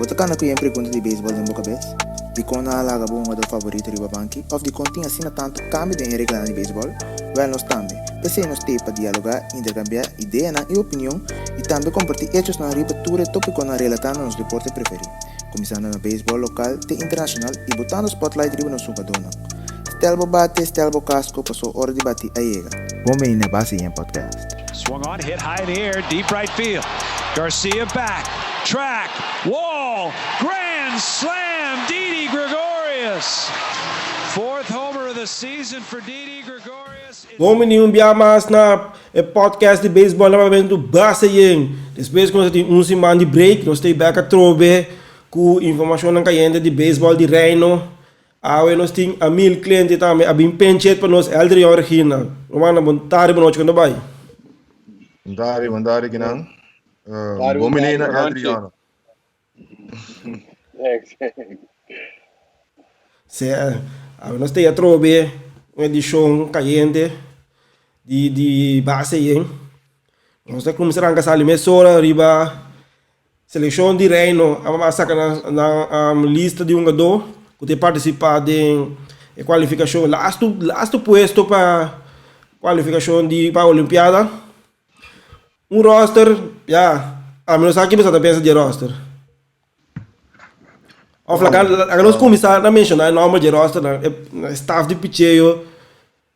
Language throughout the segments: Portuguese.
Você cana que pergunta de beisebol em boca vez? De quando a laga bom do favorito riba banki, of de continha assina tanto cambio de regra de beisebol, well nós também. PC nos tem para dialogar, intercambiar ideia e opinião e também compartilhar hechos na riba tudo tópico na relatando nos deportes preferidos. Começando no beisebol local e internacional e botando spotlight riba no sugadona. Stelbo bate, Stelbo casco, passou hora de bater a ega. Bom bem na base em podcast. Swung on, hit high in the air, deep right field. Garcia back, track, wall, grand slam, Didi Gregorius. Fourth homer of the season for Didi Gregorius. Bom menino, mais na podcast de beisebol novamente do Base Yang. Depois que nós temos semana de break, nós temos back a trobe com informação na caiente de beisebol de Reino. Nós temos a 1000 clientes também, a bem penchet para nós, Eldrion Regina. Romana, bom tarde, boa noite, quando vai? Bom tarde, Kinang. Bom menino, Adriano. Nós temos a trobe, uma edição caiente de Base Yang. Nós estamos começando a casar emissora, riba seleção de Reino, a saca na lista de um jogador que tem participado em qualificação, last puesto para qualificação para a Olimpiada. Um roster, a menos aqui você pensa de roster. Nós começamos a mencionar o nome de roster, na staff de picheio,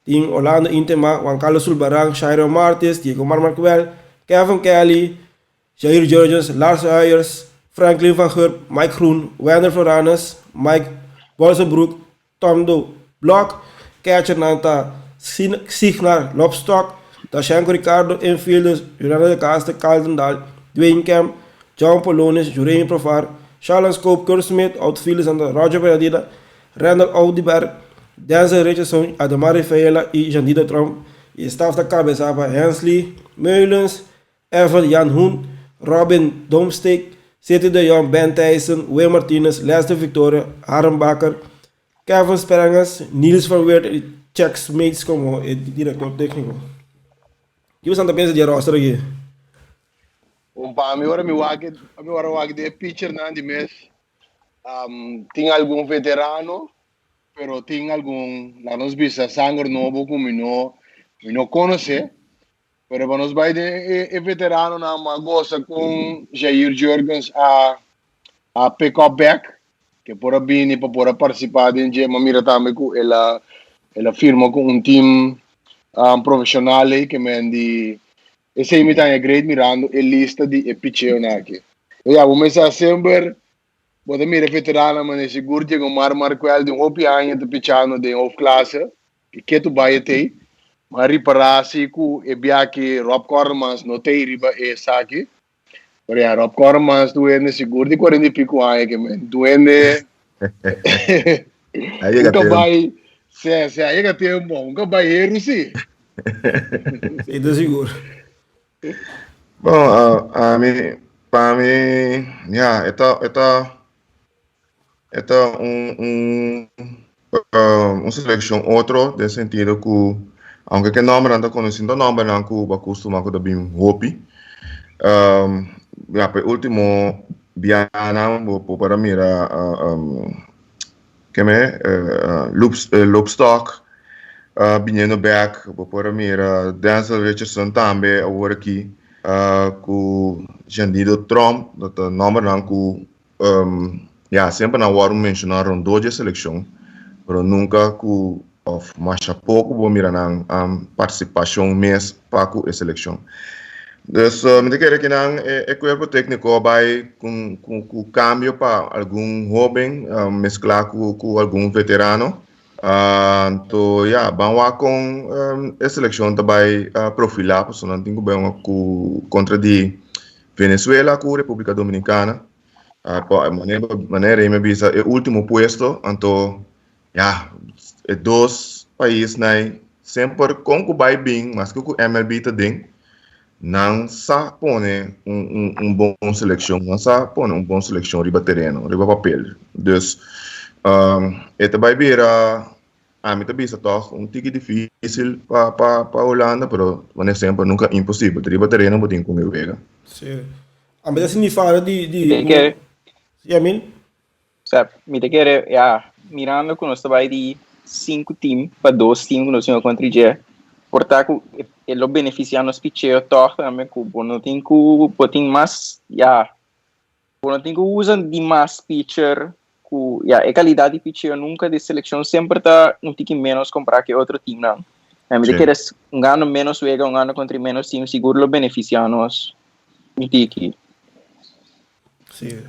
tem Orlando Intema, Juan Carlos Sulbarang, Shairon Martes, Diego Marmarquel, Kevin Kelly, Jair Georges, Lars Ayers, Franklin Van Herp, Mike Groen, Wander Floranes, Mike Bolsenbroek, Tom Do, Block, catcher Nanta, Signar, Lobstock, Tashenko Ricardo, infielders, Jonathan de Castro, Carlton Dahl, Dwayne Kemp, John Polonis, Juremi Profar, Charles Scope, Kurt Smith, outfielders Roger Peradilla, Randall Oudiberg, Denzel Richardson, Adamari Feela e Jandido Trump, e staff da cabeça para Hensley, Meulens, Evan Jan Hoon, Robin Domsteek, City de Jong, Ben Tyson, Wayne Martinez, Lester Victoria, Aaron Bakker, Kevin Sperangas, Niels Van Weert e Chuck Smeets como diretor técnico. O que você pensa de roster aqui? A minha hora de pitcher na de mês. Tem algum veterano, pero tem algum lá nos bisa sangue novo como não conhece. Pero para nós vai de veterano na gosta com Jair Jorgens a pick up back que por bem para por participar de uma mira também com ela firma com um time profissional que mendi esse aí me tá great mirando a lista de pitcher na aqui. Vamos começar sempre pode mira veterano mas seguro que o Marmarquel de hopi ano de pitchando de off classe que tu vai ter. Mas reparasi ku ebiaki Rob Cormans no te riba saki. Pero Rob Cormans duende seguro de 40 e pico anos que men duende. Aí nunca vai se aí que tempo nunca vai erro sim. Isso seguro. Bom, para mim, esta uma seleção outro de sentido que aunque que nome não está conhecendo nome não que o costuma que bem hopi por último Biana para mira que me Lobstock vindo back para mira Denzel Richardson também agora aqui com Jandido Trump o nome não que sempre na hora mencionaram dois seleção mas nunca que mas pouco vou mirar na participação mês para a seleção. Então, me quero que não é corpo técnico vai com cambio para algum jovem mesclar com algum veterano. Então, vamos com a seleção também profilar, porque não tenho bem contra de Venezuela com República Dominicana. Maneira me visa o último puesto, então dois países sempre com o vai bem, mas que o MLB também não sabe pôr bom seleção, não sabe pôr bom seleção riba terreno, riba papel. Então vai vir a mim também está tique difícil para Holanda, mas sempre nunca impossível. Riba terreno pode com meu vega. Sim. A mim assim me fala de Sim, Emil? Sabe, me te quer, mirando que nós estamos de 5 times para 2 times que nós temos contra o G. Portanto, ele beneficia nos pitchers, toch, também, que não tem que mais, não tem que usar de mais pitcher, que, a qualidade de pitcher nunca de seleção sempre está um pouquinho menos comprar que outro time, não. Me te quer um ano menos vega, um ano contra menos time, seguro lo beneficia nos, um pouquinho. Sim,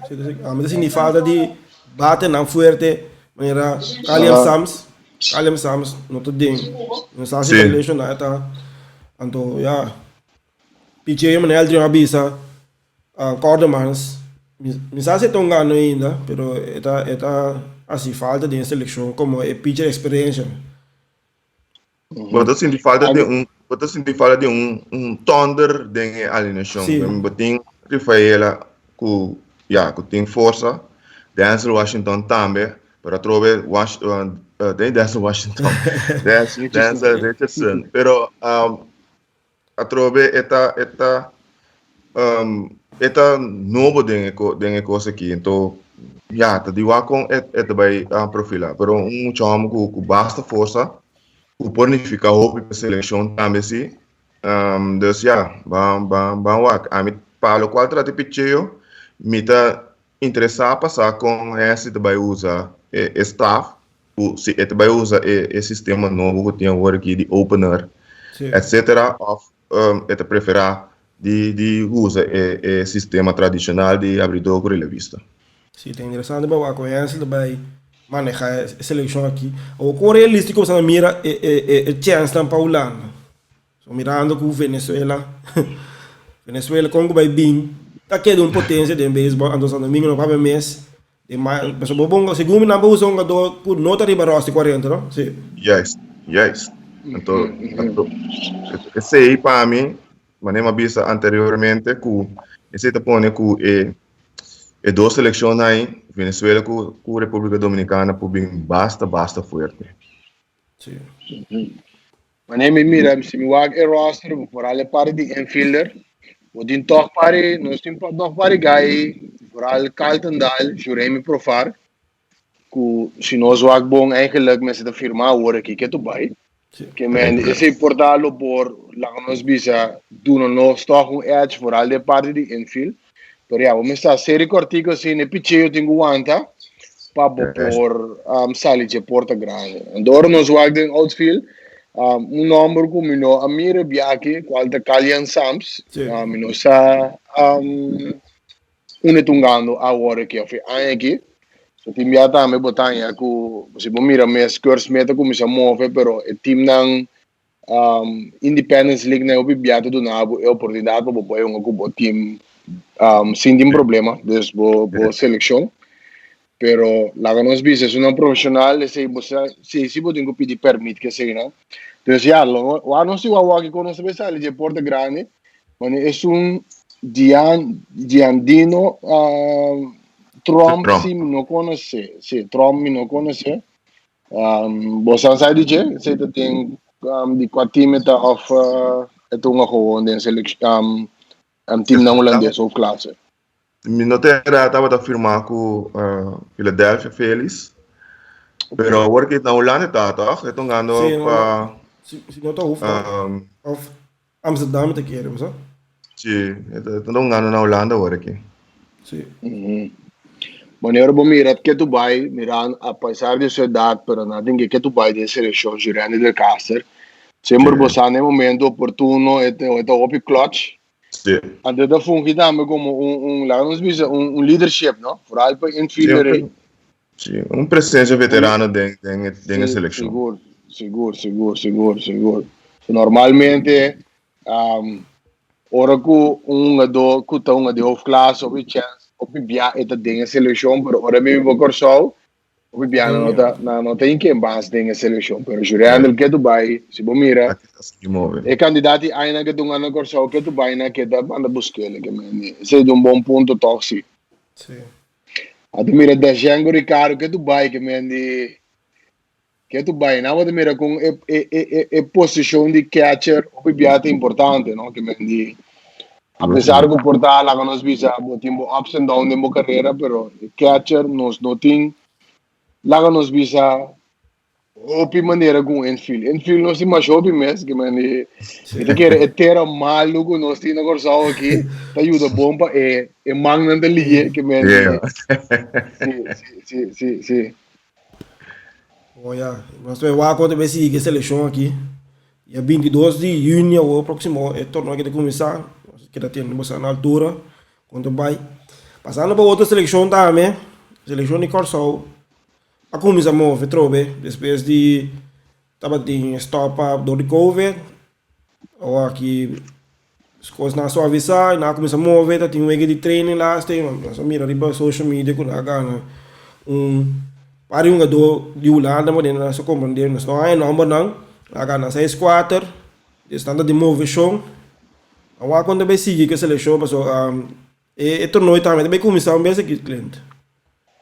mas assim, falta de bater na forte, maneira Kalian Sams, não tô dentro, não sabe se relacionar, tá? Então, pitcher eu maneira de uma bisa, Cordemans, me sabe se tão ganhando ainda, pero eta assim falta de seleção como é pitcher experiência. Você sente falta de um thunder de alineação. Você tem Rafaela que tem força, Denzel Washington também, para trover Denzel Washington, Denzel Richardson, pero a trover eta novo de coisa aqui, então tá de com vai profilar, pero chamo que basta força, que pode hope para seleção também sim, dus vamos a mim para o qual trata pitcheio, me tá interessar passar com esse que vai usar staff, se ele vai usar o sistema novo que tem agora aqui de opener, etc. Ou ele preferir de usar o sistema tradicional de abridor com relevista. Sim, é interessante para conhecer também manejar a seleção aqui. O que é realístico você mira chance para a Holanda. Mirando com Venezuela, Congo vai bem. Tá querendo potência de beisebol, então são domingo no papel mês. Mas o bom segundo não usa um jogador por nota de baroste 40, não? Sim. Yes. Então, esse aí para mim, mas nem avisa anteriormente que esse te põe que é duas seleções aí, Venezuela com República Dominicana, por bem basta forte. Sim. Mas nem me mira, se me wag roster, por ali para de infielder. O din toch pari, nós temos nog pari gai, vooral Carlton Dahl, Juremi Profar, que se nós wag bom eigenlijk met de firma hoor ik het bij. Que men esse portalo por lá nós bisa do nós toch um edge vooral de parte de infield. Pero vamos estar série cortico assim, ne pitcheio tenho guanta, para por saliche porta grande. Andor nós wag den outfield. Number ko mino Amir Biaki qual de Kalian Sams mino sa unetungando agora que foi aqui so tim ya ta me botanya ku se mira me scores meta ku misa move pero o tim nang Independence League na obi biato do nabo é oportunidade para botar um time sem nenhum problema des bo seleção pero la que nos dice es una profesional se pode pedir permite que seja não. Então, o ano se o que conosce bem de Porta Grande, mas é Giandino Trump se não conhece, Trump não conhece. Você sabe de se tem de quatímeter of uma gewoon de seleção time na holandês ou classe. Minotera estava a firmar com Philadelphia Phillies, pero agora que na Holanda está, estão ganhando para se não está of Amsterdam te querem, não? Sim, estão ganhando na Holanda agora aqui. Sim. Maneiro bom mira que tu vai mirar apesar de sua idade, pero nada que tu vai de seleção girando de caster. Sempre você no momento oportuno é o clutch. Sim. Até da funciona como leadership, não? Vooral para infielder. Sim, presença veterano dentro da seleção. Seguro. So, normalmente, ora que jogador que está de hoofdklasse op je chance, op je bia é dentro da seleção, pero ora mesmo vou cortar, op je bia não tem quem base dentro da seleção, pero jurando que tu vai, se bom mira, é candidato ainda que tu anda cortar, que tu vai na que tá anda buscando, que me, esse é bom ponto tóxico. Sim. Até mira da Django Ricardo que tu vai, que tu vai, não vou mira com posição de catcher, o piada importante, não? Que me Apesar de portar lá que nós visa, temos ups and downs na carreira, pero catcher nós não tem lá que nós visa outra maneira com infield. Infield nós temos mais hobby mesmo, que mane, ele quer é ter maluco nós temos agora aqui, tá ajuda bomba é magna da liga, que mane. Yeah. Sim. Oh, yeah. Nós vamos lá quando vai seguir a seleção aqui. Dia 22 de junho, o próximo torneio que vai começar. Que já temos na altura. Quando vai. Passando para outra seleção também. Seleção de Corsol. A começar a mover, trobe. Depois de... Estava em stop-up do Covid. Ou aqui... As coisas não suavizar. E não começar a mover. Tinha um de treino lá. Nós mira riba social media. Com a gana. Para um jogador de Holanda, mas não se compreender, nós não há nome não. Agora nós é squatter, estando de movição. Agora quando vai seguir que a seleção, passou e torneio também vai começar um mês aqui, cliente.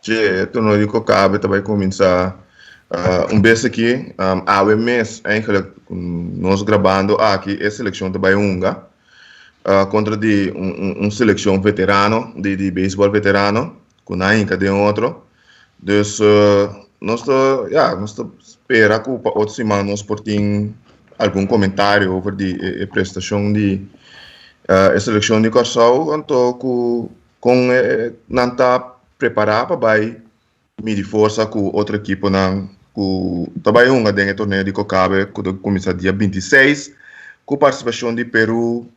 Sim, torneio de Cocabe vai começar um mês aqui. Há um mês, eigenlijk, nós gravando aqui a seleção de Bayunga contra de seleção veterano, de beisebol veterano, com a Inca de outro. Dus nós espera que outra semana nós portem algum comentário sobre a prestação de a seleção de Corsol, então com não está preparado para medir força com outra equipe não também dentro do torneio de Cocabe que começa dia 26 com participação de Peru,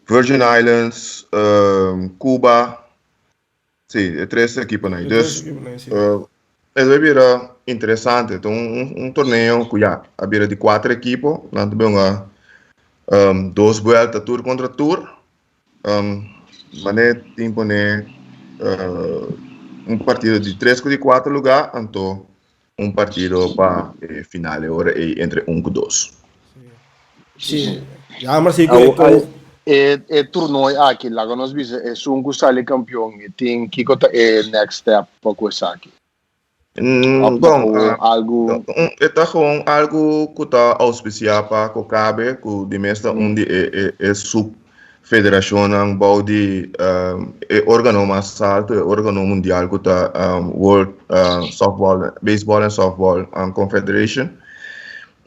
Virgin Islands, Cuba. Sim, três equipes, né? Então, vai virar interessante. Então, torneio que já havia de 4 equipes, nós temos 2 voltas tour contra tour. Mas tempo partido de 3 ou de 4 lugares, então partido para final entre 1 e 2. Sim. Já, mas sim, E torneio aqui, lá que nós vimos, é um que sai campeão, e tem que é next step para começar aqui. Bom, algo está com algo que está auspiciado para Cocabe, que de mesmo onde é sub-federação, um bom de órgão mais alto, órgão mundial que está World Softball, Baseball and Softball Confederation.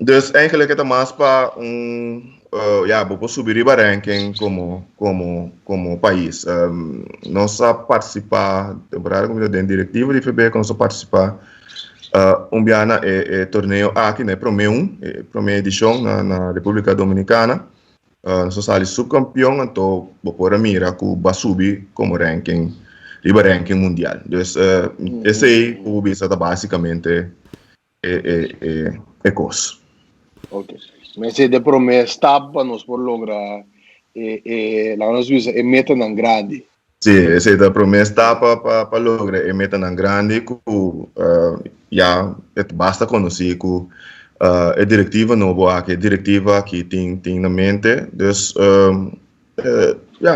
Então, eigenlijk está mais para vou subir o ranking como país. Nós participar, temporada como dentro diretiva de FB, nós participar biana torneio aqui, né, primeira edição na República Dominicana. Nós saímos subcampeão, então por a mira que vai subir como ranking mundial. Então, esse aí o bisa basicamente é coisa. Ok. Mas se de promessa para nós por lograr lá nós vimos é meta não grande. Sim, essa é a promessa para lograr é meta não grande que já basta conhecer que a diretiva nova, que a diretiva que tem na mente, então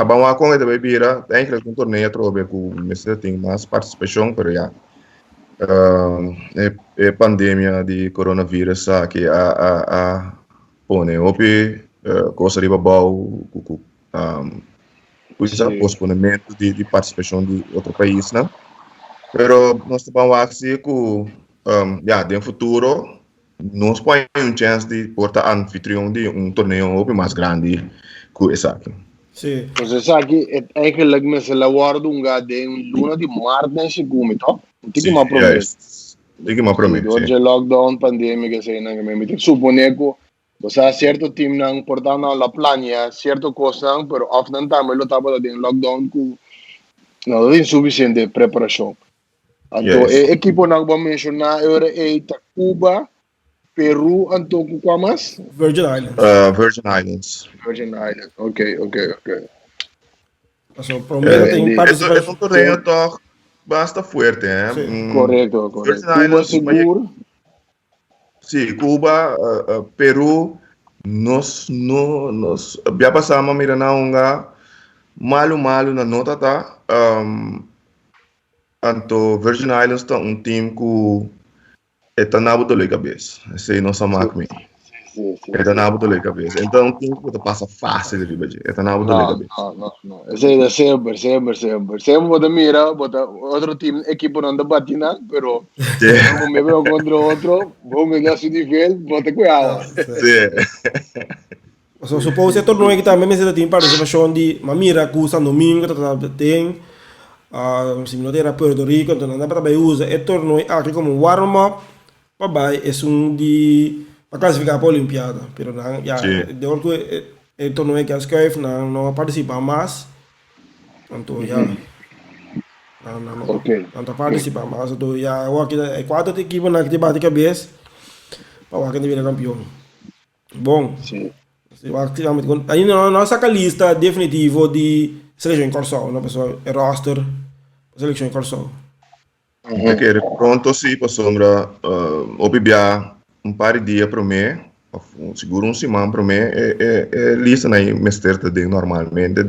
vamos com ele vira, eigenlijk um torneio trobe que o mestre tem mais participação, pero a pandemia de coronavírus que pone opi coisa de babau posponimento de participação de outro país, né? Pero nós vamos aqui que no futuro nós põe chance de portar anfitrião de torneio opi mais grande que esse aqui. Sim. Então esse aqui é eigenlijk me se lawardo de luna de março nesse gume, tá? Tem uma promessa. Tem uma promessa. Hoje lockdown, pandemia, que sei não que me supone que você certo time não portar na plania, certo coisa, pero often time lo tava de lockdown com não tem suficiente preparação. Então, equipo não vou mencionar era Cuba, Peru, então qual mais? Virgin Islands. Virgin Islands. Ok. Então, prometo tem participação. É torneio toch basta forte, né? Correto. Cuba seguro. Sim, Cuba, Peru, nós já passamos a mirar na malo na nota tá. Então Virgin Islands tá time que está na boa da cabeça. Esse não se marca me. Sim. É tá na boa da cabeça. Então tem que passa fácil de bater. É tá na boa da cabeça. Não. Esse é sempre. Sempre bota mira, bota outro time, equipo não da batina, pero Sim. como me veo contra outro, vou me dar su nível, bota cuidado. Sim. So, suppose ito no kita mesmo sa team participation di mamira kusa domingo que tem se não era Puerto Rico então não dá para usa e torno aqui como warm up para é de para classificar para a Olimpiada pero não já de outro e torno que as que não participa mais então já não Ok. não participa mais então já o aqui é quatro equipes na que bate cabeça para o que virar campeão bom Sim. Aí não saca a lista definitiva de seleção em Corsol, não pessoal, é roster, seleção em Corsol. Perché pronto sì, sombra obibia un par di dias per me, sicuro un settimana per me e lì sta nei mesterta di normalmente.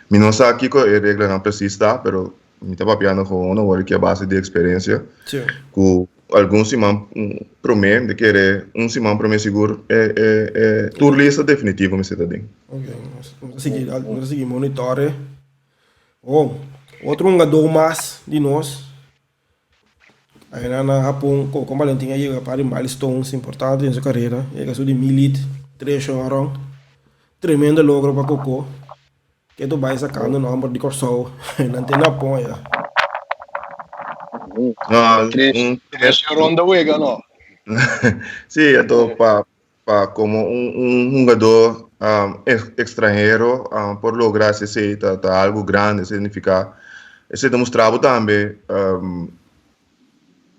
Mi non sa chi è regola non precisa, però mi sta piano con una vuole che a base di esperienza. Sì. Con alcun settimana per me, di che un settimana per me sicuro è tour lista definitivo mi sta dentro. Ok, vamos seguir monitore. Oh, outro jogador mais de nós. Aí na Japão, com Valentim aí para milestones importantes em sua carreira. Ele é de Milit, 3 anos. Tremendo logro para Coco. Que tu vai sacando o número de Corsol. Não tem apoio. Tres ronda wega, no? Sì, como un jugador extranjero por lograr ese algo grande significa ese demostrado también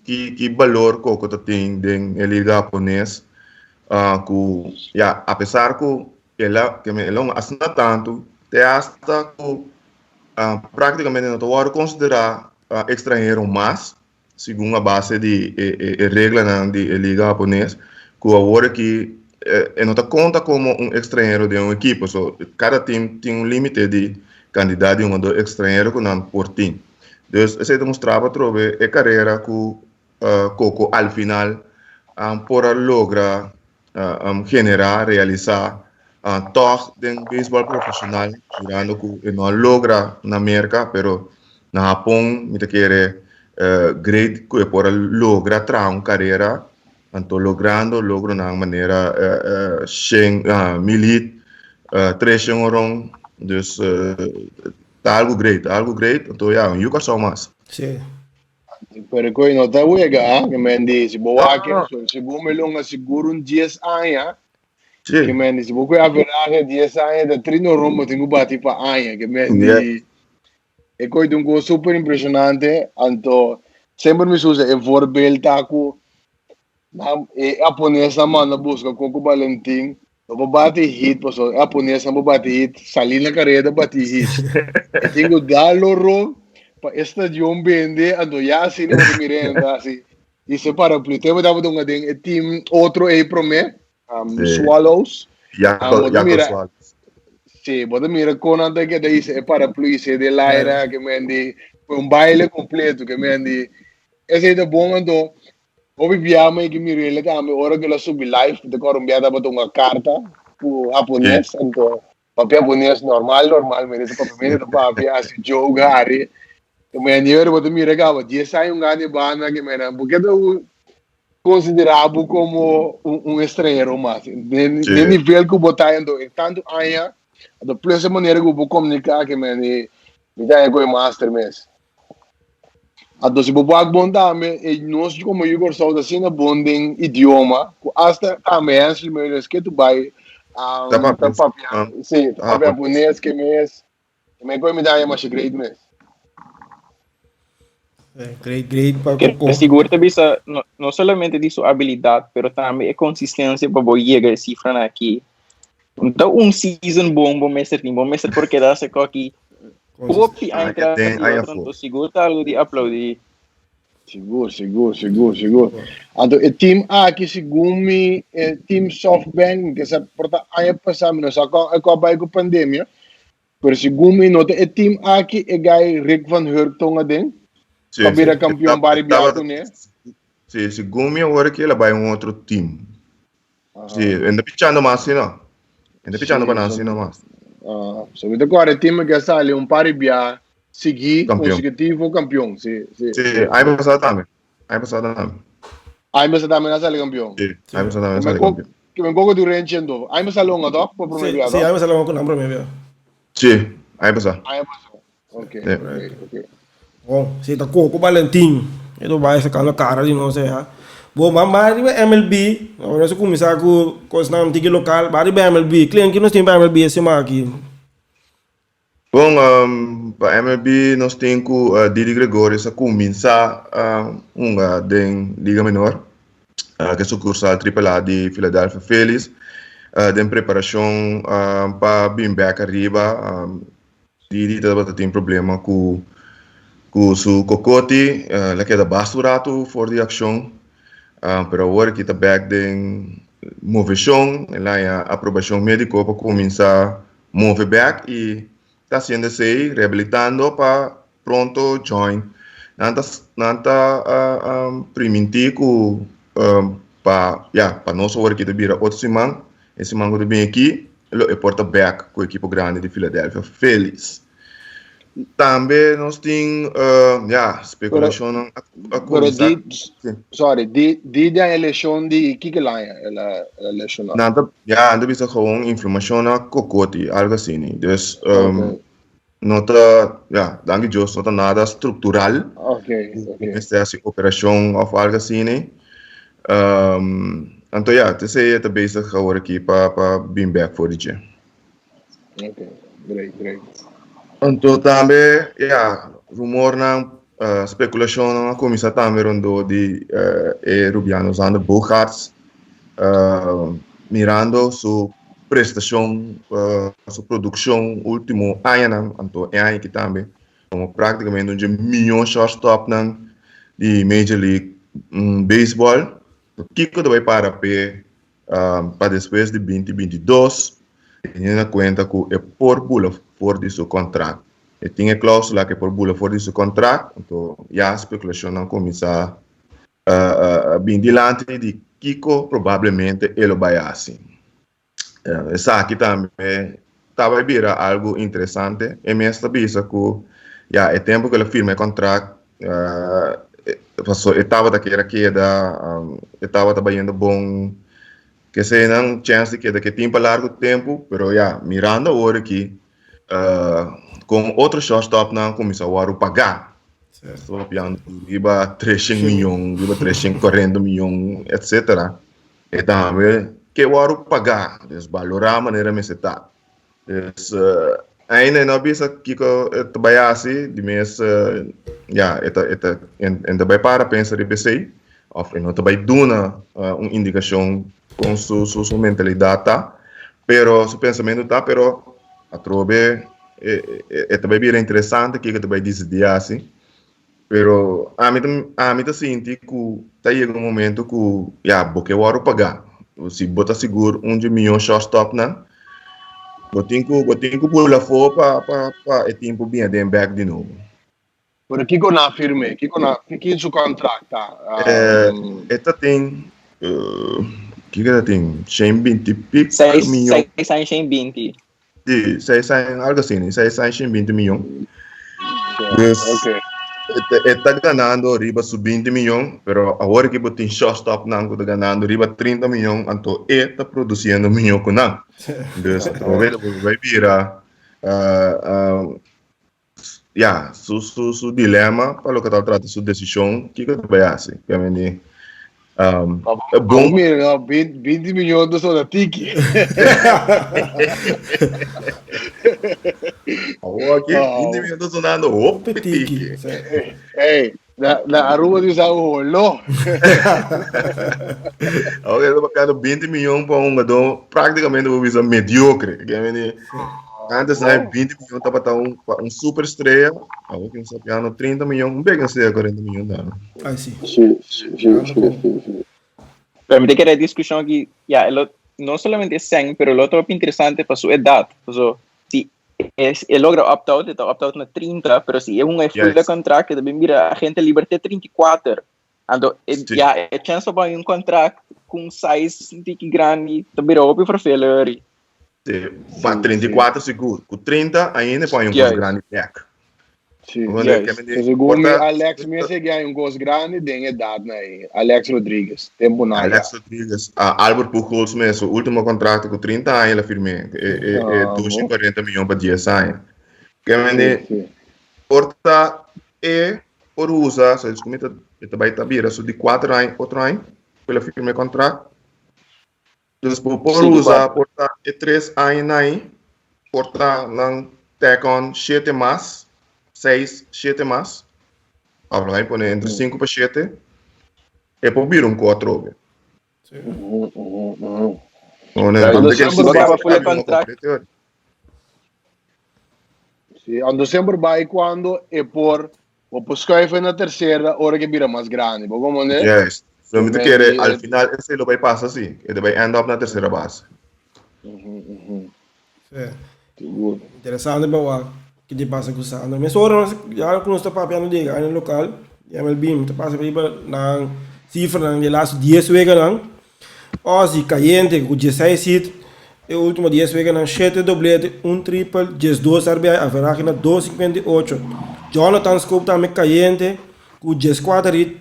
que valor coco tem en la liga japonés que ya a pesar que él no hace tanto te hasta que prácticamente no te voy a considerar extranjero más segundo a base de regla da liga japonesa que agora que não te conta como extranjero de equipo, so cada time tem limite de candidato de jogador extranjero que não por time. Então, isso demonstrava trove a carreira que Coco al final por lograr generar, realizar toch den baseball profissional, jurando que não logra na América, pero na Japão, me te quer great que por lograr tra uma carreira, então logro na maneira milit, 3 anos, dus tá algo great, então já, eu quero só mais. Sim. Pero kung não tá wega, que mendi se boa que se bom melhor seguro 10 anos, que mendi se boa a verdade 10 anos da trino rombo tenho bati para anos, que mendi é coisa um go super impressionante, então sempre me usa é voorbeeld taku na japonesa manda busca Coco Valentim, não bate hit, pessoal, japonesa não bate hit, salir na carreira bate hit. Eu tenho dalo ro para estadion vende ando já assim não me mirenda assim e se para plus teve dava um gadem team outro aí pro me Swallows já Swallows sim pode mira com anda que daí é para plus de lá era que me baile completo que me esse é bom ando ouvi viama que me rele também hora que ela subi live de Colombia dava uma carta pro japonês então papel japonês normal merece papel do papel assim jogar Menyer bote mira gava, dia sai ganho bana que mena, porque eu considerava como estrangeiro mas de nível que botar indo tanto aia, da plus maneira que vou comunicar que mena me dá ego master mes. A doce bobo bom também, e nós como eu gosto assim na bonding idioma, hasta também as melhores que tu vai sim, papel japonês que mes, me me dá mais great mes. Great para Coco. Seguro também não somente de sua habilidade, mas também a consistência para chegar a cifra aqui. Então season bom mestre porque dá se aqui. Copy a entrar, então seguro tá algo de aplaudir. Seguro. Então o time aqui segundo team SoftBank que se porta aí passar menos acaba com a pandemia. Pero segundo nota o time aqui é gai Rick van Hurtung dentro. Para virar campeão bari biato, né? Sim, segundo agora que ela vai outro time. Sì, anda pichando más, no? Anda pichando para nasi no más. So mi agora time que sale um par bia seguir Campeão. consecutivo campeão. Sim. Sì, hai passato também. Hai passato também. Aí mas também não sale campeão. Sì, hai passato também, Que sai campeão. me coco do renchendo. Aí mas sale um adó por Sí, primeiro sí, adó. ahí me salió con hambre, me veo. Sì, hai passato. Aí mas. Ok. Bom, se tá com o Valentim, ele vai sacar a cara de nós, é. Bom, mas MLB, agora se começar com os nomes de local, vai de MLB, cliente que nós temos MLB esse aqui. Bom, para MLB nós temos Didi Gregorius a começar den Liga Menor, que é o curso AAA de Philadelphia Phillies, den preparação para vir back arriba. Didi tem problema com su cocote, la queda basturato for the action, pero agora que está back den movição, lá é a aprovação médica para começar a mover back e está sendo assim, reabilitando para pronto join. Nanta primitivo para nós agora que está vira outro semana, esse semana que vem aqui, ele porta back com a equipe grande de Philadelphia Phillies. Também nós temos especulação a começar. Sorry, di a eleição de que lá é a eleição. Nada, anda bisa gewoon inflamação na cocote, algo assim. Dus nota, danke Jos, nota nada estrutural. Ok. Esta é a operação ou algo assim. Então, te sei que bezig geworden aqui para being back for the gym. Ok, great. Então, também, rumor na speculação na comissão também rondou de Rubiano Zander Bogaerts mirando sua prestação, sua produção último ano, então é que também como praticamente 1 milhão shortstop na de Major League Baseball, que vai para depois de 2022 tendo conta que é por bula fora de seu contrato. E tinha cláusula que por bula fora de seu contrato, então a especulação não começa a vir diante de Kiko, provavelmente ele vai assim. Essa aqui também estava a vir algo interessante, e me estabiliza que é tempo que ele firma o contrato, estava daquela queda, estava trabalhando bom, que se não chance de que tempo largo tempo, pero mirando agora aqui com outro shortstop não começou a pagar, só piano riba 300 milhões, riba 340 milhões, etc. E também que o pagar, desvalorar a maneira me se tá. Ainda não bisa que trabalhar assim, de mês, ainda vai para pensar de PC, ou não também duna uma indicação com sua mentalidade, tá? Pero seu pensamento tá, pero a trobe também vira interessante que também decidir assim. Pero a mim tá senti que tá chegando um momento que porque o pagar, se botar seguro 1 milhão shortstop não, botinho pula fora para o tempo bem de back de novo. Pero Kiko na firme, Kiko é seu contrato, tá? Esta tem que tem 120 milhões. 620. Sim, 600, algo assim, 620 milhões. Ok. Está ganhando riba sub 20 milhões, pero agora que botin shortstop não está ganhando riba 30 milhões, então está produzindo milhão com não. Então vai virar su dilema para o que está tratando sua decisão, que vai fazer? Bom, mira, 20 milhões de só da Tiki. Aqui, 20 milhões de sonando, Petiki. Ei, na rua de São Paulo. Agora ele vai 20 milhões para um jogador praticamente mediocre. Antes, 20 milhões estava para um super estrela. Agora que está piano 30 milhões, bem que 40 milhões. Ah, sim. Sim. Pero me queda discussão aqui, não somente é 100, pero o outro é interessante para sua idade. Se ele logra opt-out, está opt-out na 30, pero se é full de contrato, também mira a gente liberta 34. Ando, Sim. é chance para um contrato com size de grande, também para professor. Para 34 seguro. Com 30 ainda põe um Yes. grande back. Sim. Yes. Segundo Alex, me seguia um gosto grande, tem idade, né? Alex Rodrigues, tempo na Alex Rodrigues, Albert Pujols mesmo, último contrato com 30 anos ele firme, é 240 milhões para 10 anos. Que Sim. porta por usar, so eles começam a vai tabira, so de 4 anos, 4 anos, pela firme contrato. Depois por usar, porta 3 anos aí, porta não tecon 7 mais, 6, 7 mais. Hablo aí, põe entre 5 para 7. E poi vir un 4. Ando sempre vai quando é por o schuiven na terceira hora que vira mais grande, como né? Yes. So me quer al final esse lo vai passar assim, ele vai end up na terceira base. Interessante bawa que de passa com Sandro. Mas ora já com os papiano de aí no local, já mal bim, te passa para na cifra de las 10 weeks lang. Ozzy caliente com 16 hit. E último 10 weeks lang 7 doblete, 1 triple, 12 RBI, haverá que na 258. Jonathan Scope também caliente com 14 hit,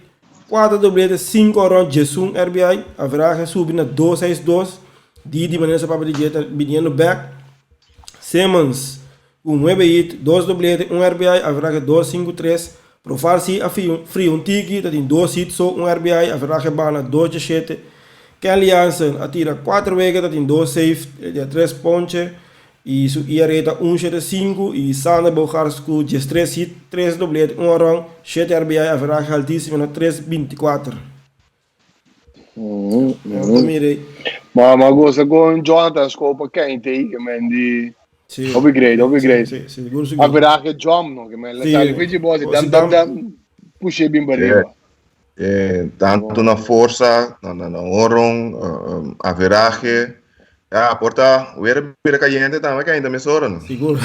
4 doblete, 5 round, 11 RBI, haverá que subir na 262. Didi maneira para dieta vindo back. Simmons com 9 hit, 2 doblete, 1 RBI, haverá que 253. Profarsi a frio um tiki, tem 2 hits, só 1 RBI, haverá que bana 2-7. Kelly Jansen atira 4 vezes, tem 2 safe, 3 ponches. E su IRA está 1,75 e Sander Bogarsku 3 hit, 3 doblete, 1 run, 7 RBI, haverá que altíssimo na 3,24. Mas gosta com Jonathan Scope quente aí, que me di upgrade. Sim, haverá que jump, no, que me la tali fiji bosi, dan puxei bem barriga. Tanto na força, na oron, average, porta, o era bem caliente também, que ainda me sobra. Seguro.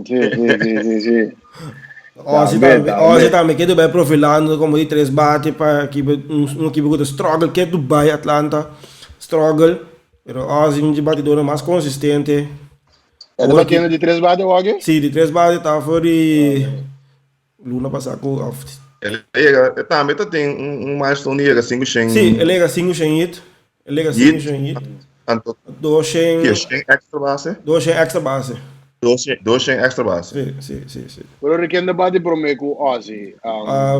Sim. Hoje também que Dubai profilando como de 3 bate para que equipe com struggle que Dubai Atlanta struggle, pero hoje um batidor mais consistente. É batendo de 3 bate hoje? Sim, de 3 bate tá fora de Luna passar com off. Ele também tem milestone ele 5 shen. Sim, ele é 5 shen hit. Ele é 5 shen hit. 2 shen extra base. 2 shen extra base. 2 shen extra base. Sim. Pero requende bate pro me com Ozzy.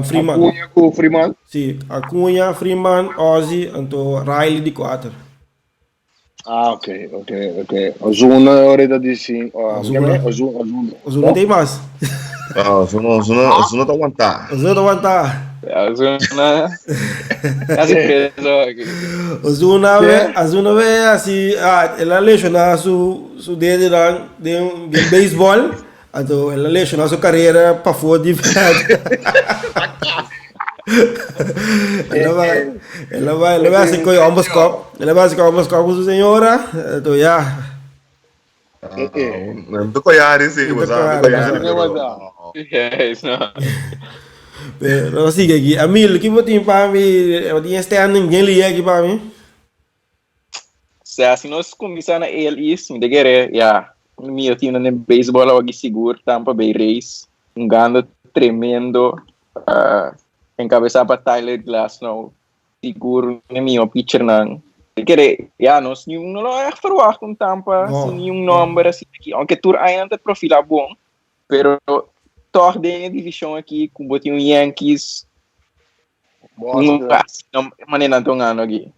Freeman. Acunha com Freeman? Sim, Acunha, Freeman, Ozzy, então Riley de 4. Ok. Ozuna hora de sim. Ozuna tem mais. Ozuna tá aguentar. Ozuna quase preso aqui. Ozuna vê assim, ela lesiona seu dedo de beisebol, então ela lesiona sua carreira para fora de verdade. Ela vai assim com ambos copos, com sua senhora, então já. Não tô colhendo sim, mas Pero assim que a mim, o que eu tinha para mim, eu tinha este ano ninguém liga aqui para mim. Se assim nós começamos a isso, me querer, meu time no beisebol aqui seguro, Tampa Bay Rays, ganho tremendo, encabeçar para Tyler Glasnow, seguro, meu pitcher não. Querer, nós não é falar com Tampa, sem nenhum número assim aqui, aunque tu ainda profila bom, pero torna a divisão aqui com botinho Yankees, não maneira tão ano aqui.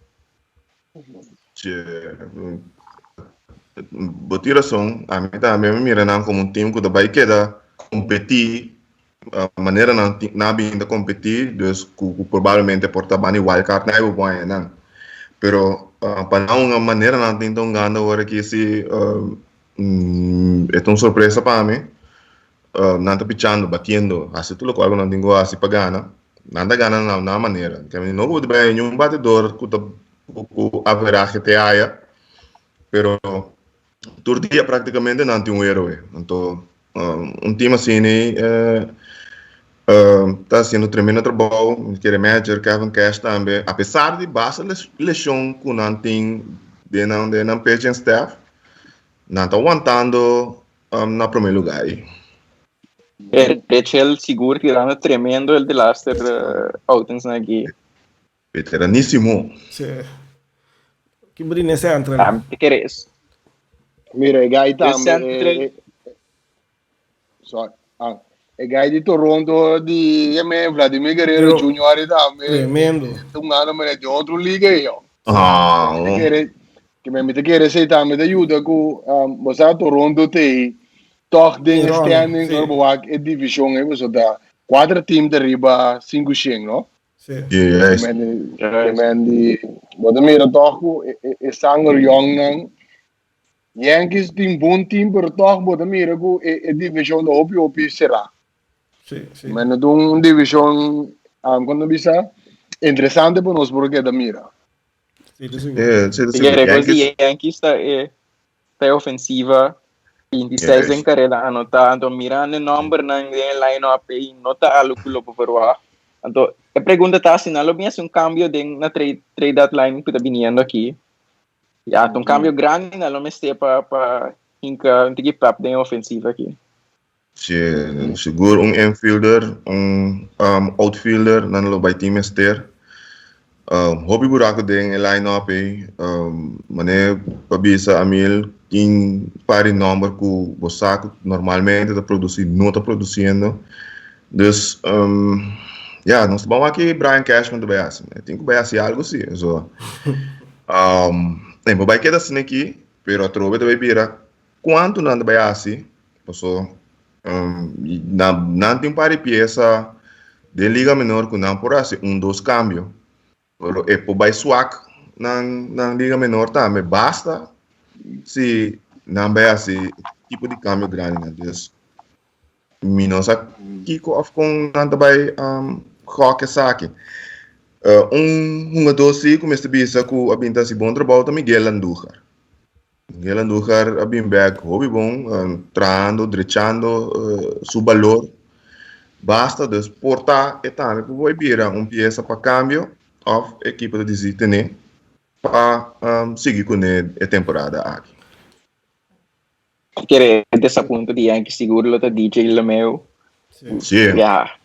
Botir razão, a mim também me mira como time que vai quedar competir, maneira na vinda competir, dus provavelmente porta bani wildcard na ibo buaya nan. Pero para uma maneira não tem tão grande agora que se é uma surpresa para mim. Não está pichando, batendo, assim tudo qual não tenho assim para ganhar, nada ganha na maneira. Que não pode bem um batedor que haverá que te haya, pero todo dia praticamente não tem herói. Então time assim Está haciendo tremendo trabalho. Quiere manager Kevin Cash também. Apesar de basta lesão que não tem de não pitching staff, não está aguantando na primeiro lugar. Rachel seguro tirando tremendo el de Laster outings aqui. Veteraníssimo. Sim. Que bonito nesse entra. Te queres. Mira, il guy Central. sorry. Il guy di Toronto di Vladimir Guerrero Jr. também. Tremendo. Um ano me de outro liga io. Ah, Que me te querer sei também da ajuda com você Toronto tem toch de standing sim. Orboak e division e so da 4 team de riba 5 shing, no? Sim. yes. Men die wat meer toch e sanger young nang Yankees team bom team pero toch wat meer go e division do opi será. Sim, sim. Men doen division quando bisa interessante para nós porque da mira. Sim, isso é Yeah, Te queres que Yankees está ofensiva. 26 em carreira anotando, mirando o número na line-up e não está algo que lo perwa. Então, a pergunta está se não havia um cambio na trade deadline que está vindo aqui. Já, um cambio grande não me está para hinka tigi pap da ofensiva aqui. Seguro infielder, outfielder, não lo by team ester. Hobby buraco ding line-up mané pabisa amil in pari number que você normalmente está produzindo, não está produzindo. Dus, nós vamos aqui Brian Cashman do BS. Tem que BS algo assim. So, nem vai quedar assim aqui, pero a trove de bebida quanto não de BS, passou, não tem pari peça de liga menor que não por assim, dois cambios. Pero é por vai swak na liga menor também basta se não vai assim tipo de câmbio grande, né? Dus minosa kiko of com nada vai qualquer saque. Jogador sim começa a pensar que a binta se bom trabalho também Miguel Andújar. Miguel Andújar a bem back hobby bom, trando, drechando, su valor. Basta dus portar e também que vai virar peça para câmbio of equipe de desistir, né? Para seguir com a temporada aqui. Querer desse ponto de Yankees seguro lo DJ Lemeu. Sim. Yeah.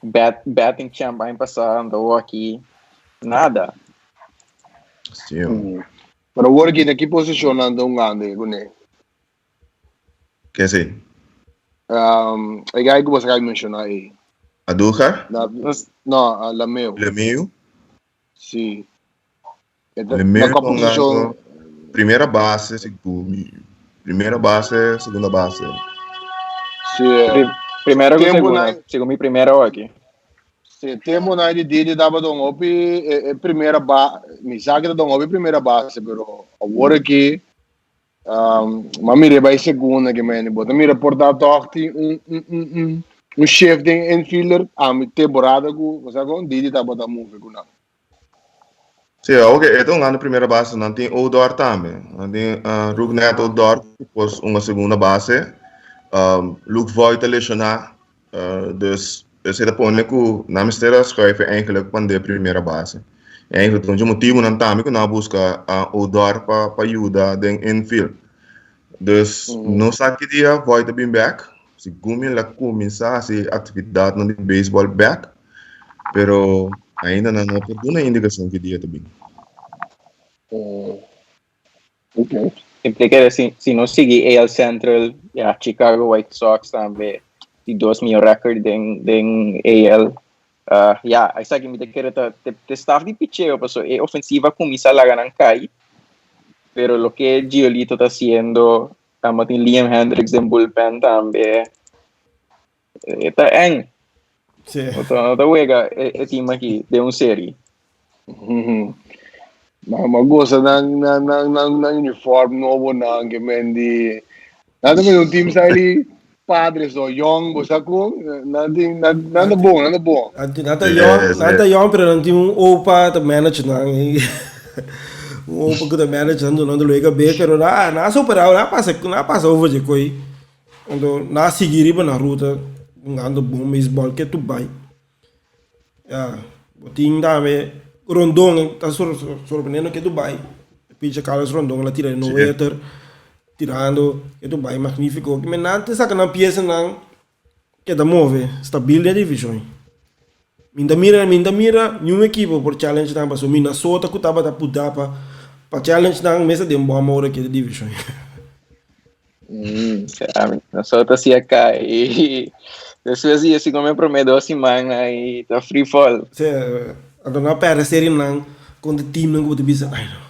Batting champ ano passado aqui nada. Sim. Pero work in que posicionando um grande com ele. Que sei? O guy que você mencionou aí. Andújar? Não, Lemeu. Lemieux? Sim. Lemieux Na posição primeira base, segunda base. Sim. Primeiro segundo mi primeiro aqui. Se tempo na de dava dong opi primeira base, mi sa que dong opi primeira base, pero agora que mami vai segunda que me bota mi reportar toque chef de infielder a mi temporada que você com Didi tá bota move com não. Sim, ok, então lá na primeira base não tem Odor também. Não tem Rugnet Odor, depois uma segunda base. Luke Voigt lesionar, dus ze põe que na mistério schrijven eigenlijk van de primeira base. Eigenlijk então o motivo não tá que não busca Odor para ajudar den infield. Dus não sabe que dia Voigt bem back. Se Gumi lá começar a atividade no baseball back, pero ainda não tem nenhuma indicação que dia também. Ok. Implica se não seguir AL Central, Chicago White Sox também de 2000 record den AL. Aí sabe que me quer te staff de pitcheo, pues é ofensiva começa a ganar cai, pero lo que Giolito está haciendo, tem Liam Hendricks en bullpen também, está en. Sim. Então juega el team aqui de uma série. Mas gosta na uniforme novo na que mendi. Nada mais time sai padres ou young, você com nada bom. Nada young, pero não tem opa de manage não. Opa que de manage não liga bem, pero na superar, na passa over de coi. Então na seguir na ruta. jogando bom beisebol que tu vai. Ja, boting dame Rondon está sorprendendo que tu vai. Pitcher Carlos Rondon la tira de 90 tirando que tu vai magnífico. Que menante saca na pieza não que da move, stabil de divisão. Minda mira, nenhum equipo por challenge não passou. Minnesota que tava da puta para challenge não mesa de um bom amor que da divisão. Minnesota se cai. Depois ia se comer por meio 2 semanas e tá free fall. Então não perde a série não quando o time não gosta de bisa. Ai não.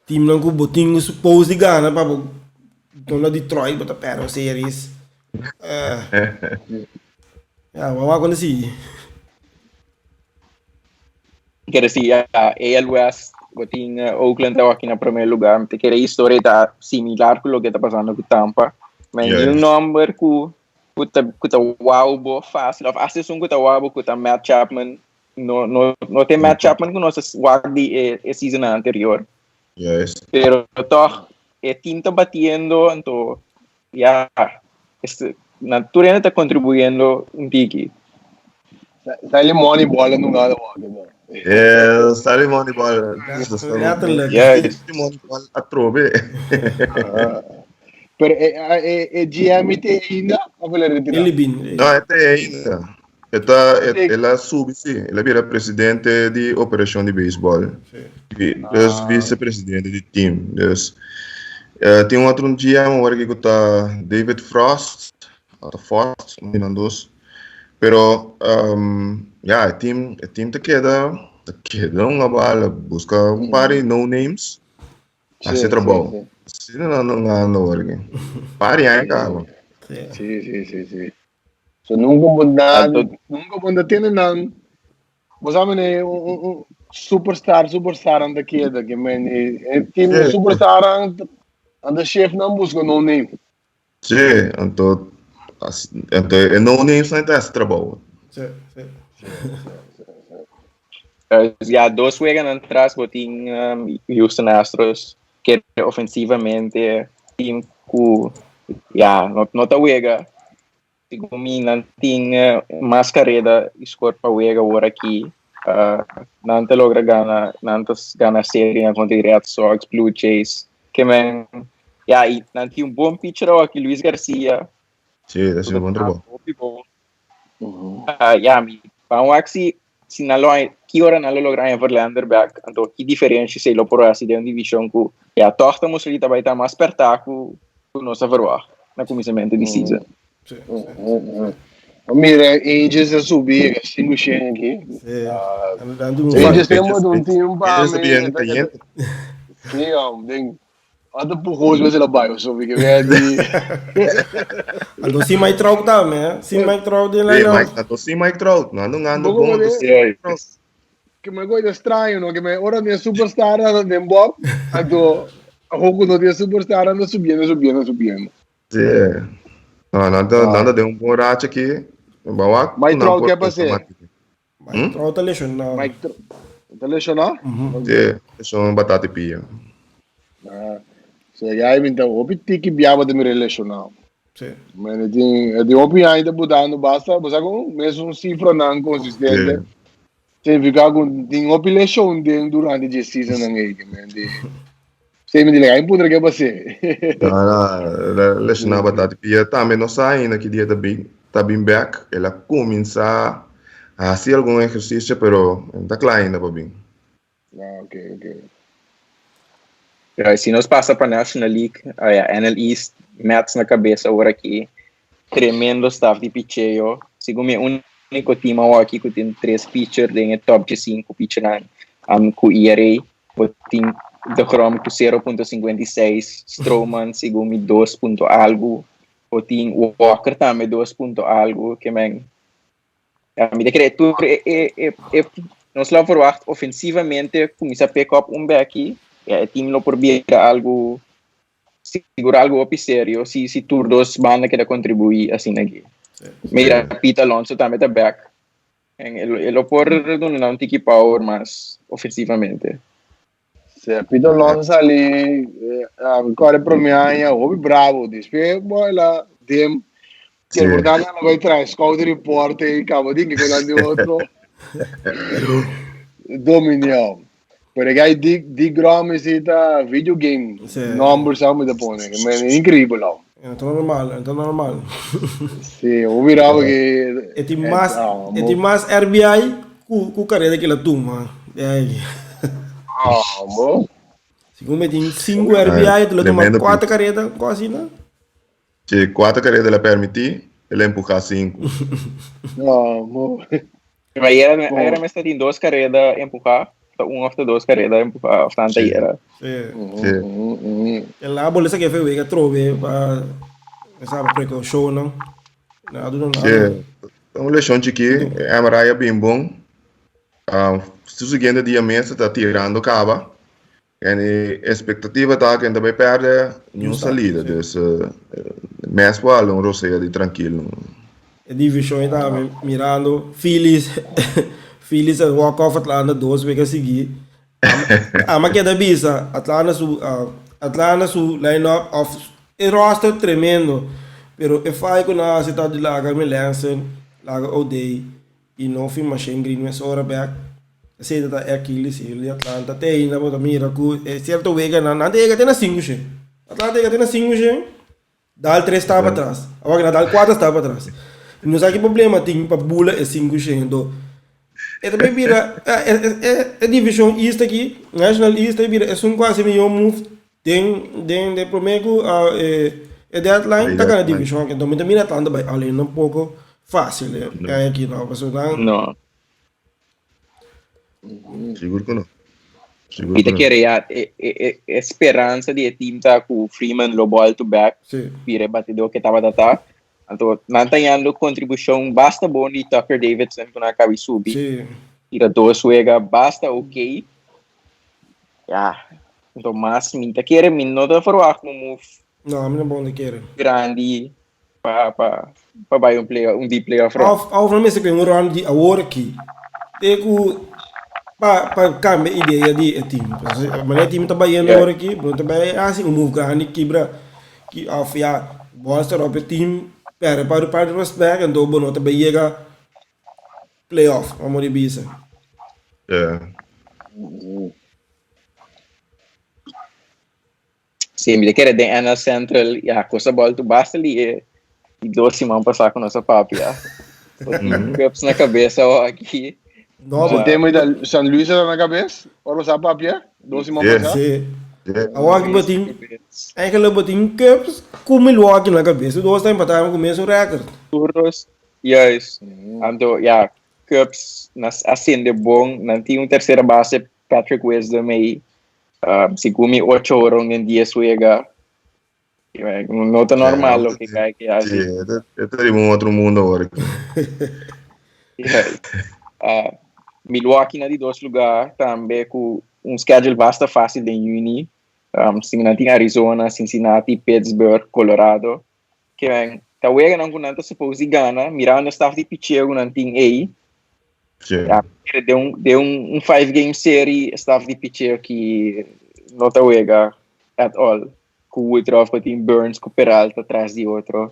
Time não gosta de suppose de Gana para não Detroit bota perde a séries. Vamos acontecer. Quer dizer, a AL West, boting Oakland estava aqui no primeiro lugar. Te querer a história tá similar com o que está passando com Tampa. Mas um número que tá wow, boa fácil. A sessão que tá wow, que tá Matt Chapman. Não tem Matt Chapman que nós wow de season anterior. Yes. Pero toch, o time está batendo, então, naturalmente está contribuindo um tiki. Sai Moneyball não nada bom. Sai Moneyball. Moneyball a trove. Pero GM tem ainda ou ele retirado? Ele bin. Não, tem ainda. Ela sube, sim. Ela vira presidente de operação de beisebol. Dus vice-presidente do time. Dus, tem um outro dia, agora que está David Frost, um dos. Pero, o time te queda uma bala, busca um par de no-names, assim trabalho. Se não agora. Pare aí, cara. Sim. So nunca bunda tiene nan. Vos amene un superstar anda queda que men team superstar anda chef não busca no name. Sim, então no name só está trabalho. Sim. Já 2 juegan atrás boting Houston Astros que ofensivamente team ku não tá juega. Segundo mim, não tinha mais carreira e score para o agora aqui. Não te logra ganhar a série contra Red Sox, Blue Jays. Que man, e não tinha bom pitcher aqui, Luis Garcia. Sim, é um bom trabalho. Vamos ver se não que hora não logra em Verlander back. Então, que diferença se ele por assim de uma divisão que a torta musculita vai estar mais perto com nossa verba na começamento de season. Mira, Angels a subir, 5 cheio aqui. Angels tem um time para mim. Sim, até por hoje mas ela vai, eu só vi que vem ali. Então se mais troco também, se mais troco de lá não. Se mais troco, não bom. Que me coisa estranho, não? Que me ora minha superstar anda de Bob, então a jogo no dia superstar anda subindo. Sim. Nada de um bom racha aqui. Mas troll que é para ser? Mas troll tá lesionado. Tá lesionado? Sim, é uma batata e pia. So já então, o que biava de me lesionado. Sim. Mas de opinião ainda mudando basta, você com mesmo cifra não consistente. Você fica com tem opinião durante a season aí, Você me diga, aí poderia que você. Lesionar batata e pia também não sai ainda que dia tá bem back, ela começa a fazer algum exercício, pero está claro ainda para bem. Ok. Se nós passa para a National League, a NL East, Mets na cabeça agora aqui, tremendo staff de pitcheio. Segundo o único time aqui que tem 3 pitchers, tem top de 5 pitchers com ERA, tem de Chrome com 0.56, Stroman segundo 2 ponto algo, o tem Walker também 2 ponto algo, que man, me decreto nós lá verwacht ofensivamente começa a pick up back o time não por algo segurar algo op sério se tur 2 banda que contribui assim aqui. Mira Pete Alonso também tá back. Ele por não um tiki power mas ofensivamente. Se Pete Alonso ali agora para mim é o bravo, despe bola dem Que el portal la vai trae scout report e cavo di che quello di otro dominio. Perché hai di Grom sita videogame numbers samen te pone, che è incredibile. Então normal. Sì, ho miravo che E ti mas RBI cu carreira que la tuma. mo. Siccome tem 5 RBI, tu la toma 4 carreiras, quase, né? Se 4 carreras ela permitir, ele empurrar 5. Mo. Mas era mais tem 2 carreiras empurrar, uma ou 2 carreiras empurrar, tanta era. E lá bolsa que foi que trove para sabe precaução não. Nada não. Então leção de que é uma bem bom. Se o seguinte dia mês está tirando cava. E a expectativa está que ainda vai perder uma salida, então mês para um roceiro de tranquilo. A divisão está mirando Phillies a walk-off Atlanta 2 vezes seguir. Mas que da bisa Atlanta su line-up of roster tremendo, pero e fai com a cidade de Laga Melanson, Laga O'Day e não fim Machine Green mas ora back. Sei da Achilles e Atlanta tem na boa mira cu é certo vega na tem na 5 che. Atlanta tem na 5 che. Dal 3 estava atrás. Agora dal 4 estava atrás. Não sabe que problema tem para bula é 5 che então. E também vira a divisão East aqui, National East vira é quase melhor move tem de primeiro a deadline tá na divisão aqui então mira Atlanta vai além um pouco fácil é aqui não passou não. Seguro que não. E te quer a esperança de time tá com Freeman Lobo alto back, vira batidor que tava tá. Então, não tem contribuição basta bom de Tucker Davidson que não acaba subir. Tira 2 suega basta ok. Então, mas me te quer não dá para o move. Não, não bom de querer. Grande para vai um deep playoff. Ao final se que um round de award aqui. Teco para cambiar ideia de time. Mas o time tá baiano agora aqui, pronto bem assim um move grande quebra que afia bosta o time para o prospect então bom tá bem chega playoff, vamos de bisa. Sim, me quer de NL Central, coisa boa tu basta ali e 2 semanas passar com nossa papi, Cups na cabeça aqui. Você tem muita San Luis na cabeça? Ou você papi? 2 semanas passar? Sim. Awak bating, eigenlijk bating Cubs com Milwaukee na cabeça. Dois tá empataram com o mesmo recorde. Turnos, yes. Então, Cubs ascende bom, não tinha terceira base Patrick Wisdom aí. Se come 8 horas em dia suega. Não tá normal o que cai que assim. Eu tô em um outro mundo agora. Milwaukee na de 2 lugares também com schedule basta fácil em juni. Tem Arizona, Cincinnati, Pittsburgh, Colorado. Que vem, talvez não conta supose gana, mirando o staff de pitcher não tem aí. Deu um 5-game série staff de pitcher que não talvez at all. Com o outro que tem Burns, com Peralta atrás de outro.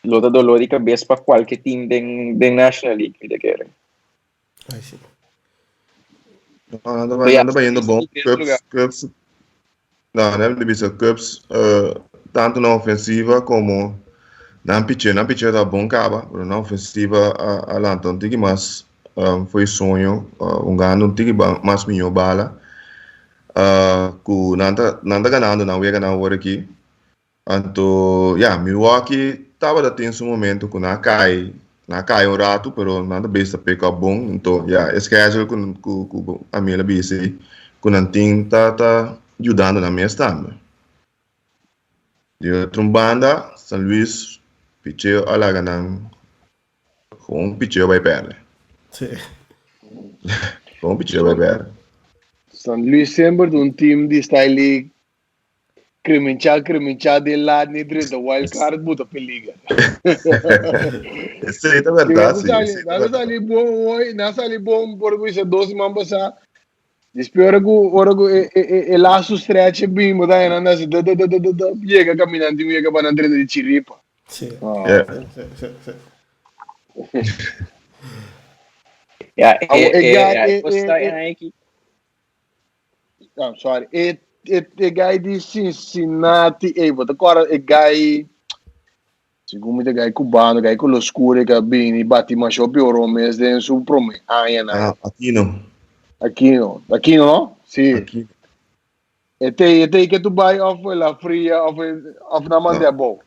Lota dolor de cabeça para qualquer time da National League que querem. Ai sim. Anda vai indo bom. Cubs. Não é bisa Cubs tanto na ofensiva como na pitcher tá bom caba, na ofensiva a Lanton tem mais foi sonho ganho um tem mais melhor bala com nada ganhando não ia ganhar agora aqui. Então, Milwaukee tava da tem momento com na cai um rato, pero nada besta peca bom, então, schedule com a minha base, com a tem tá ajudando na minha também. De outra banda, San Luis, pitcher alaga não, com pitcher vai perder. Sim. Com pitcher vai perder. San Luis sempre um time de style criminchar de lá nem direito wild card buta peliga. Isso é verdade. Nada ali bom hoje, nada ali bom por isso 12 man passar. Espero que lá su stretch bem, mas aí não se chega caminhando e chega para andar de chiripa. Sì. Yeah. Ja, guy, aqui. I'm sorry. E guy di Cincinnati, but agora e guy, segundo o guy cubano, guy con lo scuro che bene, batti ma show più Rome, den su prome. Aquino. Aquino, no? Sì. Aquino. E te che tu vai off la fria of na man de bo.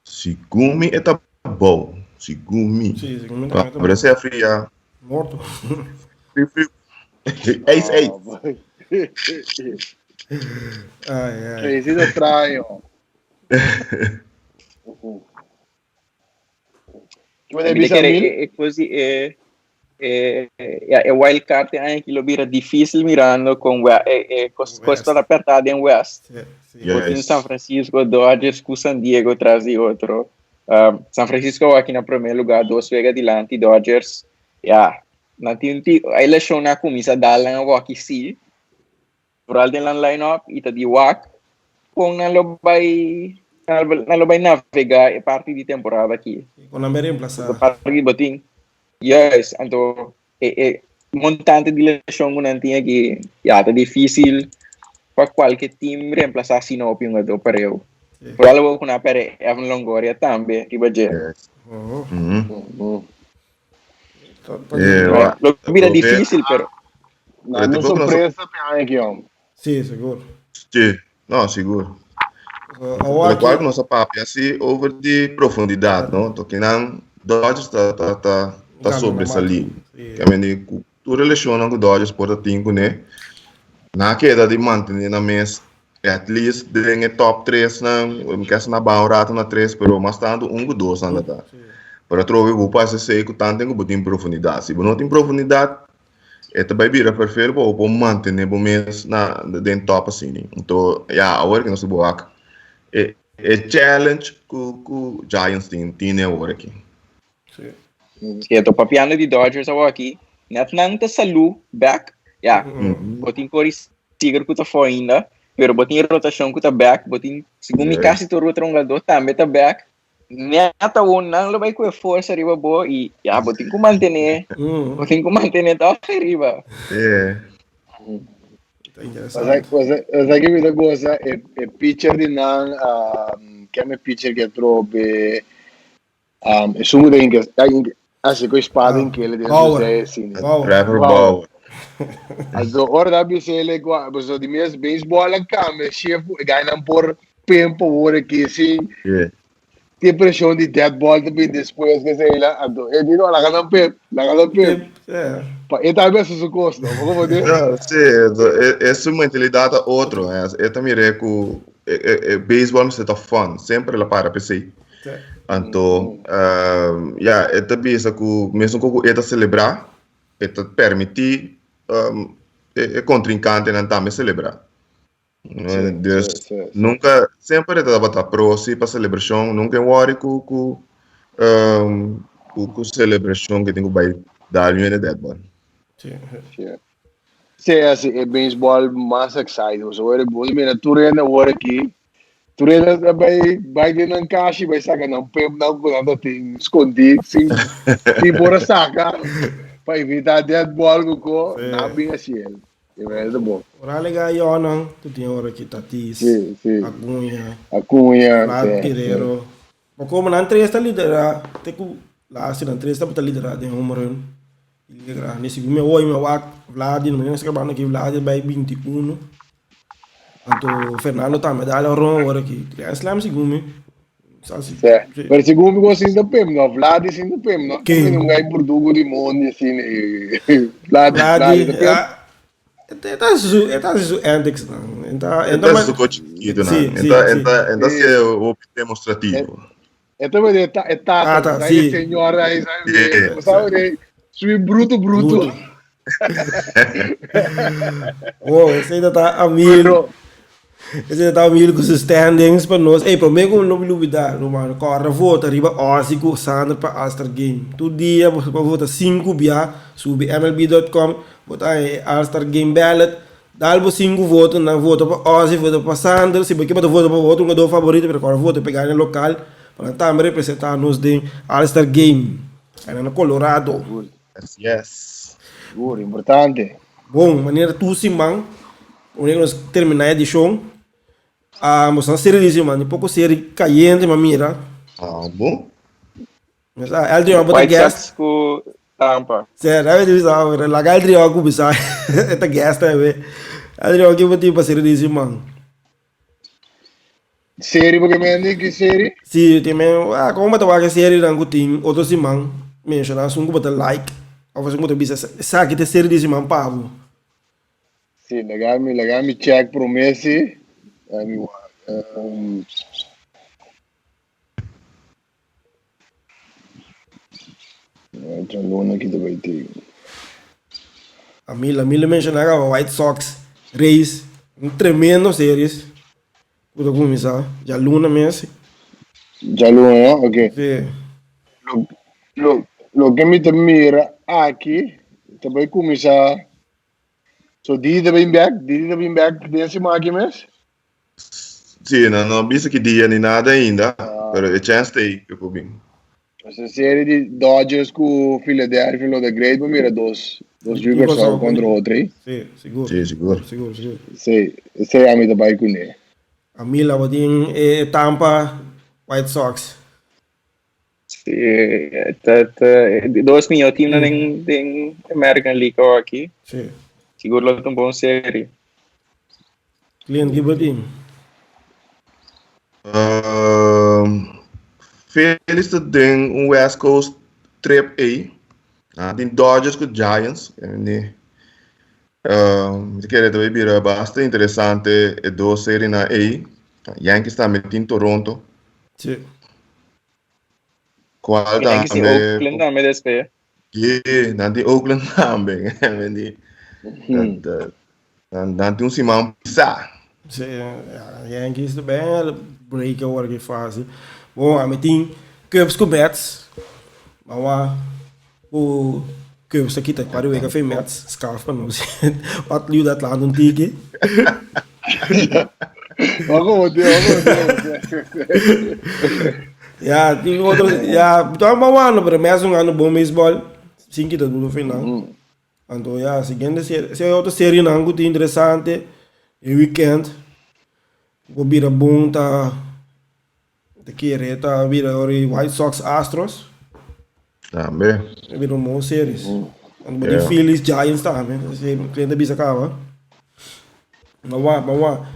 Sigumi é tá bom. Sigumi. Sì, secondo me Para también Brasil é fria. morto. Frio. Eis. Ai. Crazy da traio. Come devi Mira, sapere? é così, wild card anche lo vira difficile mirando con costa apertada em West. Sì. Porque em San Francisco, Dodgers com San Diego atrás de outro. San Francisco aqui no primeiro lugar, 2 vezes adiante, Dodgers. A eleição na comissa dá lá no aqui sim. Por além da line-up, ita di WAC, kung nalobay navegar a parte de temporada aqui. Con la reemplazada. Parte boting. Yes, então montante de eleição que não tinha que tá difícil para qualquer time reemplazar Sinop um do pareu. Por algo que na pere Evan Longoria também, riba je. Lo vira difícil, pero Não surpresa para aqui, ó. Sì, sicuro. Sì, no, sicuro. Agora Qual que nossa papo é assim over de profundidade, não? Tô que não Dodgers tá sobressalir. Que a minha tu relaciona com Dodgers por tempo, né? Na queda de manter na mesa at least de top 3 não, que essa na barra rato na 3, pero mas tanto 1 ou 2 anda tá. Para trover o passe sei que tanto tem que botar em profundidade. Se não tem profundidade, é também vira perfeito para manter o mês na dentro top assim. Então, agora que nós vamos é challenge que o Giants tem agora aqui. eu tô papiando de Dodgers aqui. Net nang ta salu back. Botin por siguro que tá fora ainda, pero botin rotação que tá back, botin segundo me casi to rota jogador também tá back. Neta nang lo vai com força arriba boa e botin com manter tá arriba. Mas aqui me dá coisa é pitcher de nan que é pitcher que trobe é sumo de inglês assim com espada em que ele deve assim Trevor Bauer. Also ora da bi se ele so di mes baseball ang kame chef ganham por tempo ora que sim tem pressão de dead ball também depois que sei lá ando e dino la ganham pep e talvez isso custa como dizer não sim uma mentalidade outro é também reco baseball me está fun sempre lá para PC então é também isso que mesmo que é celebrar é permitir contrincante não também celebrar. Nunca, sempre estava a próximo para celebração, nunca worry com celebração que tem que dar no dead ball. Sim, assim, é baseball mais exciting. So, é bom, mira, tu renda agora aqui, tu renda vai de não caixa, vai sacar não pep não nada tem escondido, sim, bora sacar. Para evitar dead ball ko na bem assim é verdade bom ora legal eu não tu tinha hora que Tatis Acunha Vlad Guerrero mas como na entrevista lidera te ku lá se na entrevista para liderar de número ele gra nesse me oi me wak Vlad no menos que banda que Vlad vai 21 então Fernando tá medalha ron aqui slam segundo per segundo que vocês não pem não Vlad sim não pem não que não gai portugo de monde assim Vlad tá isso antes não então mas o coach aqui não então se é o demonstrativo então tá sim senhora aí sabe sui bruto oh esse ainda tá a mil esse tá mil com os standings para nós para mim como não me duvidar mano corre vota arriba Osico Sandra para All-Star Game todo dia você pode votar 5 via sube MLB.com votar All-Star Game ballot dá 5 votos na vota para Ozzy vota para Sandra se você pode votar para outro jogador favorito para corre vota pegar no local para também representar nos de All-Star Game. Aí no Colorado. Yes. Seguro, importante. Bom, maneira tu sim, man. Onde nós terminar a edição. Mas uma série de mano, pouco série caindo, mas mira. Bom. Mas Eldrin vai White guest. Sox com Tampa. Sério, é isso, lá Eldrin vai começar. Esta guest também. Eldrin vai que tipo série de mano. Série, porque me que série? Sim, também, como eu estava a série não tem outro sim, man. Mencionar, se não botar like, ou você não bisa, sabe que tem série de man Pablo. Sim, legal me check promesse. Outra lona aqui também tem. A Mila mencionava White Sox, Rays, tremendo séries. Puta começar, já Luna mesmo. Já lona, ok. Sim. Lo que me mira aqui, também começar. So, Didi também back desse aqui mesmo? Sim, não bisa que dia nem nada ainda, pero a chance tem que eu bem. Essa série de Dodgers com Philadelphia, lo da Great, me mira dois jogos só contra o outro aí. Sim, seguro. Sim, seguro. Seguro. Esse é a minha também com ele. A Mila vai Tampa, White Sox. Sim, dois milhões de times na American League aqui. Sim. Seguro lá tem bom série. Cliente que botinho. Felix tem West Coast trip aí. Tem Dodgers com Giants. Eu quero também virar bastante interessante e duas séries na aí. Yankees também tem Toronto. Sim. Qual Yankees em também? Oakland também despede. Nanti Oakland também. Nanti Simão Pisa. Sim, Yankees também break agora que faz. Bom, a tem Cubs com Mets. Mas o Cubs aqui tá para o café Mets, scarf para nós. Patrio da Atlanta um tique. Vamos Já, tem outro, já, então ano, pero mesmo ano bom beisebol, sim que tá no final. Então, já, seguinte, se é outra série não muito interessante, é weekend, vou virar bom, tá, vira White Sox Astros, Também. vira uma boa série. Então, tem Phillies Giants também, se cliente bisa acaba. Vamos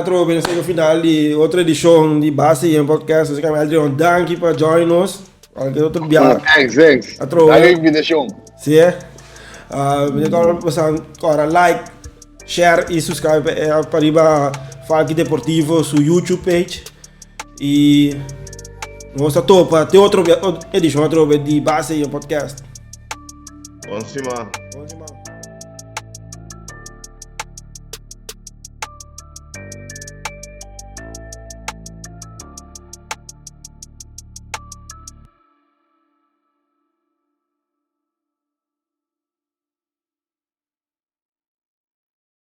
trocar no final de outra edição de base em podcast. Você quer Adriano Danke para join us. Qualquer outro dia. Thanks. A trocar. Dá invitação. Sim. Agora like, share e subscribe para Falque Deportivo no YouTube page. E nós topa tem outra edição de base em podcast. Bom semana. Bom semana.